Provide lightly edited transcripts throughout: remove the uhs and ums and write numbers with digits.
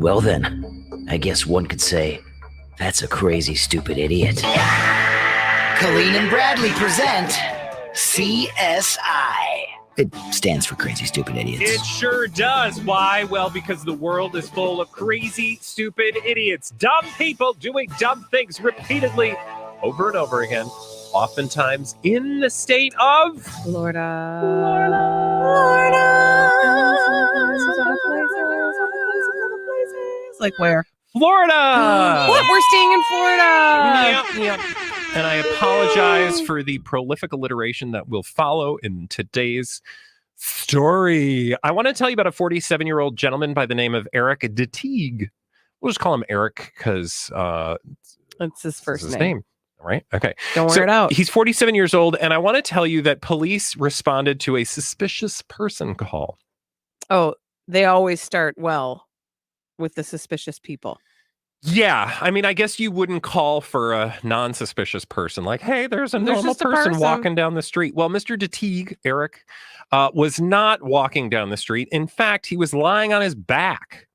Well then, I guess one could say, that's a crazy, stupid idiot. Colleen and Bradley present CSI. It stands for Crazy Stupid Idiots. It sure does. Why? Well, because the world is full of crazy, stupid idiots. Dumb people doing dumb things repeatedly over and over again. Oftentimes in the state of Florida. Like where? Florida. What? We're staying in Florida. Yep. And I apologize for the prolific alliteration that will follow in today's story. I want to tell you about a 47-year-old gentleman by the name of Eric DeTigue. We'll just call him Eric because that's his first name. All right. Okay. Don't wear it out. He's 47 years old, and I want to tell you that police responded to a suspicious person call. Oh, they always start well with the suspicious people. Yeah. I mean, I guess you wouldn't call for a non-suspicious person like, hey, there's a normal person walking down the street. Well, Mr. DeTigue, Eric, was not walking down the street. In fact, he was lying on his back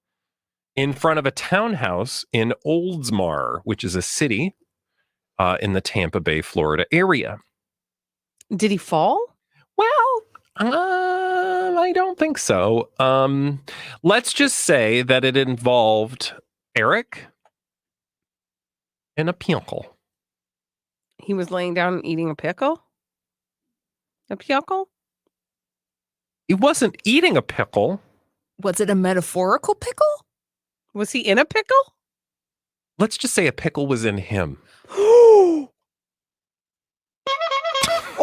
in front of a townhouse in Oldsmar, which is a city in the Tampa Bay, Florida area. Did he fall? Well, I don't think so. Let's just say that it involved Eric and a pickle. He was laying down and eating a pickle? A pickle? He wasn't eating a pickle. Was it a metaphorical pickle? Was he in a pickle? Let's just say a pickle was in him.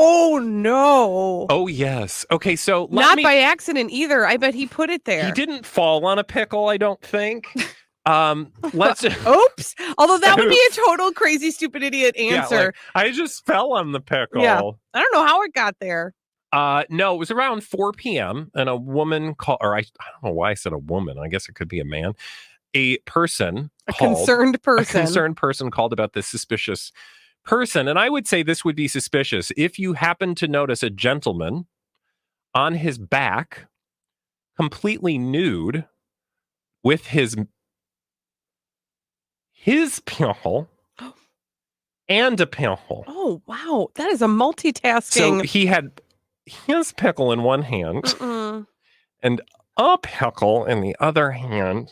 Oh, no. Oh, yes. Okay, so not by accident either. I bet he put it there. He didn't fall on a pickle, I don't think. Let's Oops. Although that would be a total crazy stupid idiot answer. Yeah, like, I just fell on the pickle. Yeah. I don't know how it got there. No, it was around 4 p.m. and a woman called, or I don't know why I said a woman. I guess it could be a man. A concerned person called about this suspicious person. And I would say this would be suspicious if you happen to notice a gentleman on his back, completely nude, with his pickle and a pickle. Oh, wow. That is a multitasking. So he had his pickle in one hand and a pickle in the other hand.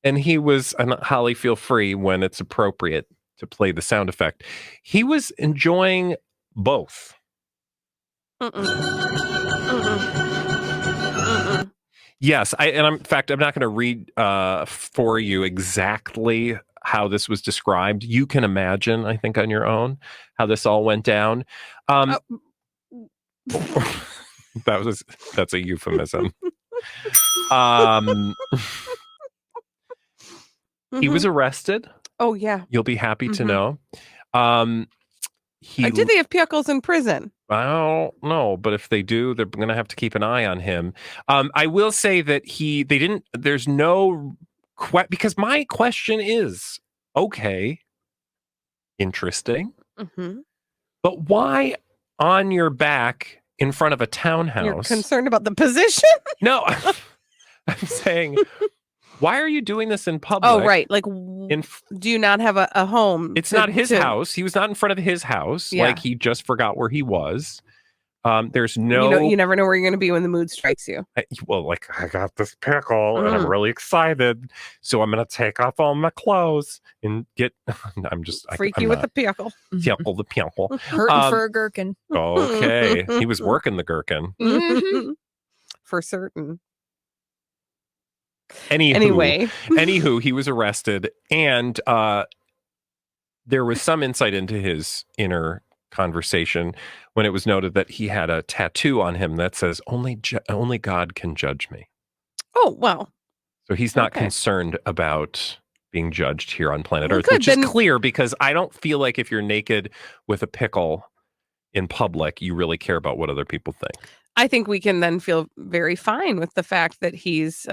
And he was, and Holly, feel free when it's appropriate to play the sound effect. He was enjoying both. Yes, in fact, I'm not going to read for you exactly how this was described. You can imagine, I think, on your own how this all went down. That's a euphemism. He was arrested. Oh, yeah. You'll be happy to know. Did they have pickles in prison? I don't know, but if they do, they're going to have to keep an eye on him. I will say that there's no, because my question is, okay, interesting, but why on your back in front of a townhouse? You're concerned about the position? No, I'm saying, why are you doing this in public? Oh, right. Like, do you not have a home? It's not his house. He was not in front of his house. Yeah. Like, he just forgot where he was. There's no... You never know where you're going to be when the mood strikes you. I got this pickle, and I'm really excited. So I'm going to take off all my clothes and get... Freak you with the pickle. Pickle the pickle. Hurting for a gherkin. Okay. He was working the gherkin. For certain. Anywho, he was arrested, and there was some insight into his inner conversation when it was noted that he had a tattoo on him that says, only God can judge me. Oh, wow. So he's not concerned about being judged here on planet Earth, which is clear, because I don't feel like if you're naked with a pickle in public, you really care about what other people think. I think we can then feel very fine with the fact that he's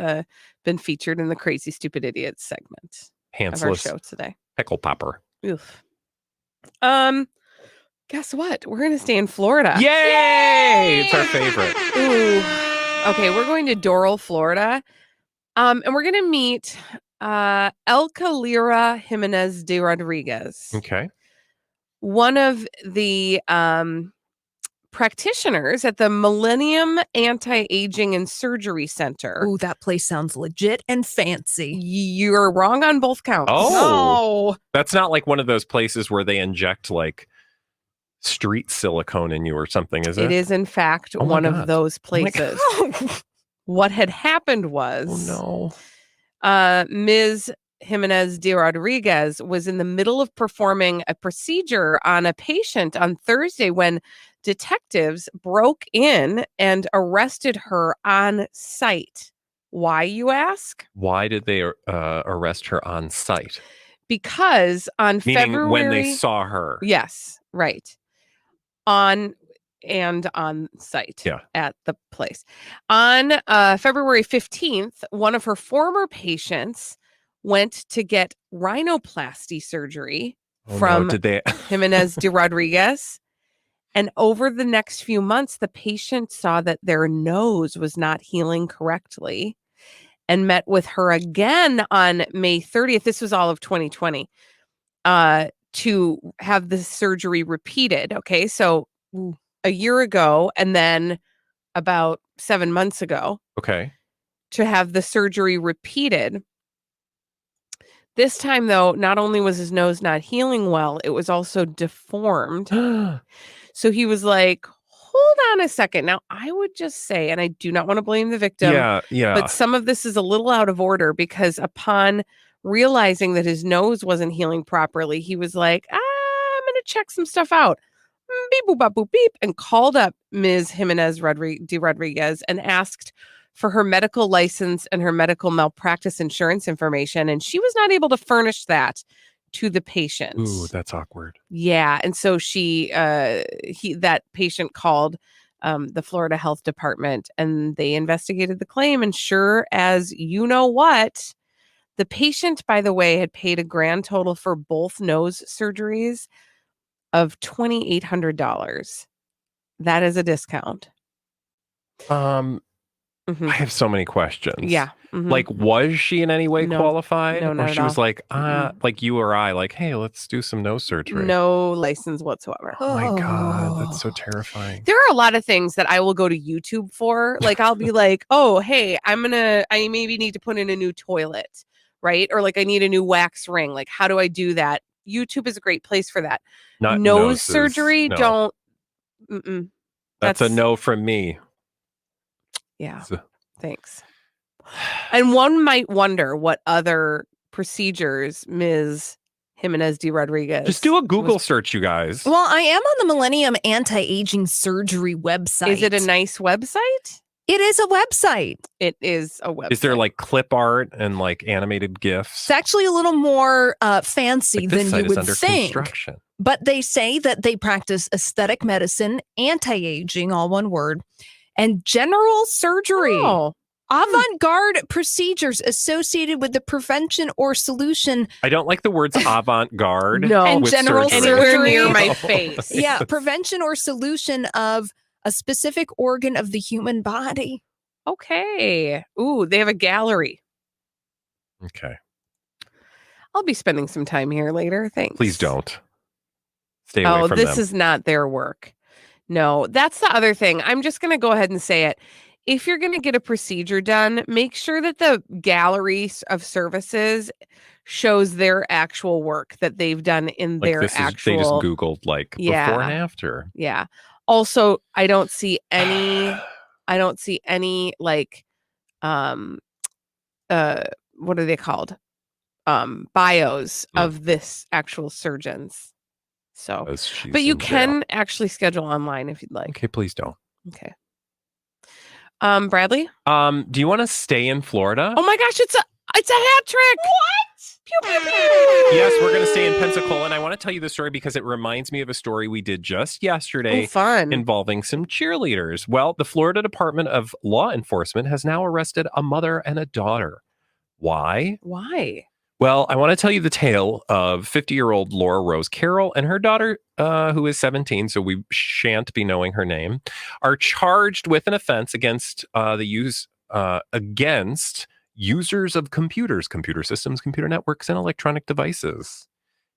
been featured in the Crazy Stupid Idiots segment of our show today. Pickle Popper. Oof. Guess what? We're going to stay in Florida. Yay! It's our favorite. Ooh. Okay, we're going to Doral, Florida. And we're going to meet Elka Lira Jimenez de Rodriguez. Okay. One of the practitioners at the Millennium Anti-Aging and Surgery Center. Ooh, that place sounds legit and fancy. You're wrong on both counts. Oh, that's not like one of those places where they inject like street silicone in you or something, is it? It is, in fact, one of those places. What had happened was, Ms. Jimenez de Rodriguez was in the middle of performing a procedure on a patient on Thursday when detectives broke in and arrested her on site. Why, you ask? Why did they arrest her on site? Because on February... when they saw her. Yes, right. On site at the place. On February 15th, one of her former patients went to get rhinoplasty surgery from Jimenez de Rodriguez. And over the next few months, the patient saw that their nose was not healing correctly and met with her again on May 30th. This was all of 2020 to have the surgery repeated. Okay, so a year ago and then about 7 months ago. Okay. To have the surgery repeated. This time, though, not only was his nose not healing well, it was also deformed. So he was like, hold on a second. Now, I would just say, and I do not want to blame the victim. Yeah. But some of this is a little out of order because upon realizing that his nose wasn't healing properly, he was like, I'm going to check some stuff out. Beep, boop, bop, boop, beep, and called up Ms. Jimenez de Rodriguez and asked for her medical license and her medical malpractice insurance information. And she was not able to furnish that to the patient. Ooh, that's awkward. Yeah. And so that patient called the Florida Health Department and they investigated the claim. And sure as you know what, the patient, by the way, had paid a grand total for both nose surgeries of $2,800. That is a discount. I have so many questions. Yeah. Mm-hmm. Like, was she in any way qualified? No, not or she was like, like you or I, like, hey, let's do some nose surgery. No license whatsoever. Oh my God, that's so terrifying. There are a lot of things that I will go to YouTube for. Like, I'll be like, oh, hey, I maybe need to put in a new toilet, right? Or like, I need a new wax ring. Like, how do I do that? YouTube is a great place for that. Not nose surgery, no. don't. That's a no from me. Yeah, thanks. And one might wonder what other procedures Ms. Jimenez de Rodriguez. Just do a Google search, you guys. Well, I am on the Millennium Anti-Aging Surgery website. Is it a nice website? It is a website. It is a website. Is there like clip art and like animated GIFs? It's actually a little more fancy than you would think. Construction. But they say that they practice aesthetic medicine, anti-aging, all one word, and general surgery. Avant-garde procedures associated with the prevention or solution. I don't like the words avant-garde. No. And general surgery. Near my face. Yeah, prevention or solution of a specific organ of the human body. Okay. Ooh, they have a gallery. Okay. I'll be spending some time here later. Thanks. Please don't. Stay away from them. Oh, this is not their work. No, that's the other thing. I'm just going to go ahead and say it. If you're going to get a procedure done, make sure that the gallery of services shows their actual work that they've done in like their actual. They just Googled like before and after. Yeah. Also, I don't see any like, what are they called? Bios of this actual surgeons. So, but you can actually schedule online if you'd like. Okay, please don't. Okay. Bradley? Do you want to stay in Florida? Oh my gosh, it's a hat trick. What? Pew, pew, pew. Yes, we're going to stay in Pensacola, and I want to tell you the story because it reminds me of a story we did just yesterday involving some cheerleaders. Well, the Florida Department of Law Enforcement has now arrested a mother and a daughter. Why? Why? Well, I want to tell you the tale of 50-year-old Laura Rose Carroll and her daughter, who is 17, so we shan't be knowing her name, are charged with an offense against users of computers, computer systems, computer networks, and electronic devices.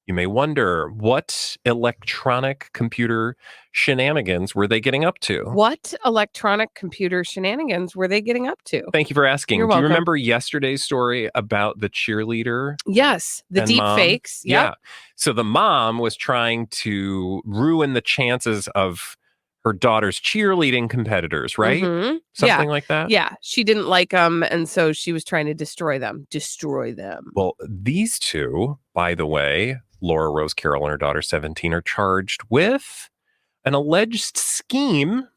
You may wonder, what electronic computer shenanigans were they getting up to? What electronic computer shenanigans were they getting up to? Thank you for asking. You're Do you welcome. remember yesterday's story about the cheerleader? Yes, the deep mom? fakes. Yep. Yeah. So the mom was trying to ruin the chances of her daughter's cheerleading competitors, right? Mm-hmm. Something like that? Yeah. She didn't like them, and so she was trying to destroy them. Well, these two, by the way, Laura Rose Carroll and her daughter 17, are charged with an alleged scheme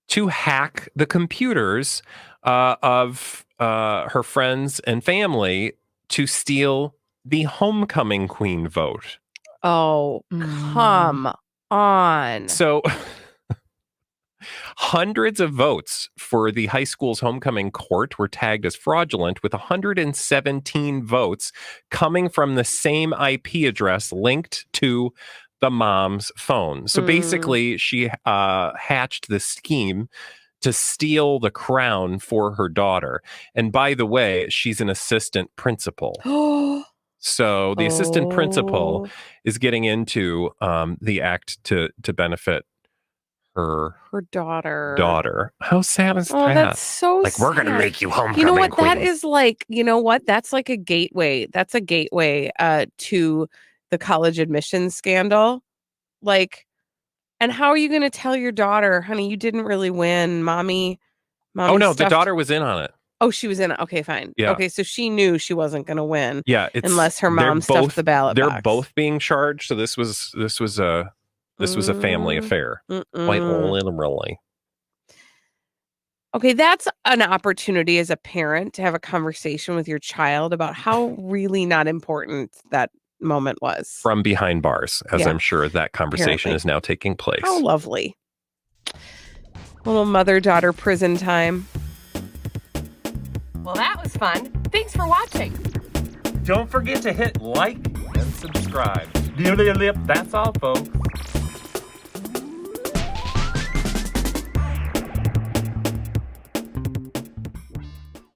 to hack the computers of her friends and family to steal the homecoming queen vote. Oh, come on. So hundreds of votes for the high school's homecoming court were tagged as fraudulent, with 117 votes coming from the same IP address linked to the mom's phone. So basically, she hatched the scheme to steal the crown for her daughter. And by the way, she's an assistant principal. So the assistant principal is getting into the act to benefit her daughter. How sad is that? That's so like, we're gonna make you homecoming You know what? queen. That is like, that's like a gateway. That's a gateway to the college admissions scandal. Like, and how are you going to tell your daughter, honey, you didn't really win, mommy oh no, the daughter was in on it. Oh, she was in it. Okay, fine. Yeah. Okay, so she knew she wasn't going to win. Yeah, unless her mom stuffed the ballot box. They're both being charged. So this was a family affair. Quite literally. Okay, that's an opportunity as a parent to have a conversation with your child about how really not important that moment was. From behind bars, as I'm sure that conversation is now taking place. How lovely. Little mother-daughter prison time. Well, that was fun. Thanks for watching. Don't forget to hit like and subscribe. That's all, folks.